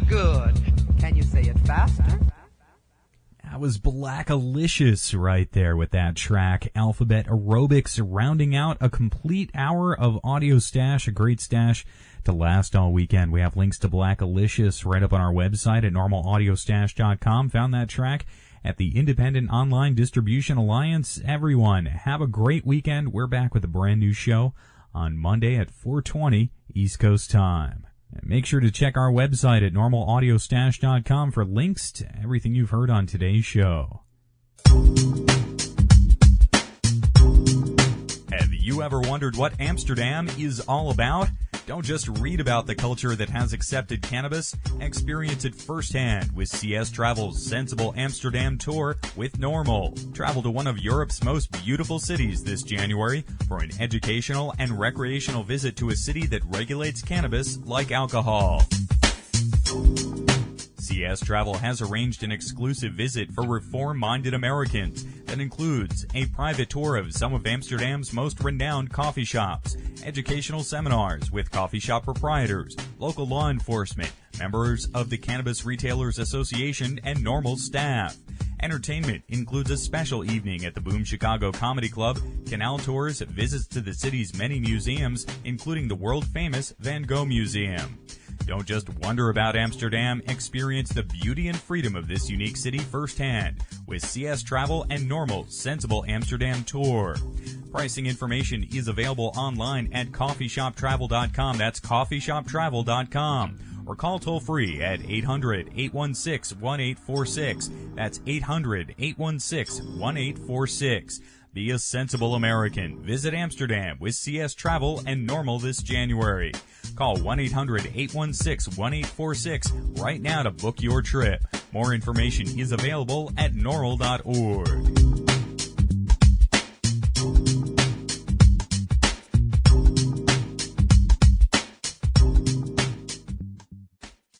Good. Can you say it faster? That was Blackalicious right there with that track. Alphabet Aerobics rounding out a complete hour of audio stash, a great stash to last all weekend. We have links to Blackalicious right up on our website at normalaudiostash.com. Found that track at the Independent Online Distribution Alliance. Everyone, have a great weekend. We're back with a brand new show on Monday at 4:20 East Coast time. And make sure to check our website at normalaudiostash.com for links to everything you've heard on today's show. Have you ever wondered what Amsterdam is all about? Don't just read about the culture that has accepted cannabis, experience it firsthand with CS Travel's Sensible Amsterdam Tour with NORML. Travel to one of Europe's most beautiful cities this January for an educational and recreational visit to a city that regulates cannabis like alcohol. CS Travel has arranged an exclusive visit for reform-minded Americans that includes a private tour of some of Amsterdam's most renowned coffee shops, educational seminars with coffee shop proprietors, local law enforcement, members of the Cannabis Retailers Association, and NORML staff. Entertainment includes a special evening at the Boom Chicago Comedy Club, canal tours, visits to the city's many museums, including the world-famous Van Gogh Museum. Don't just wonder about Amsterdam, experience the beauty and freedom of this unique city firsthand with CS Travel and NORML's Sensible Amsterdam Tour. Pricing information is available online at coffeeshoptravel.com. That's coffeeshoptravel.com. Or call toll-free at 800-816-1846. That's 800-816-1846. Be a sensible American. Visit Amsterdam with CS Travel and NORML this January. Call 1-800-816-1846 right now to book your trip. More information is available at NORML.org.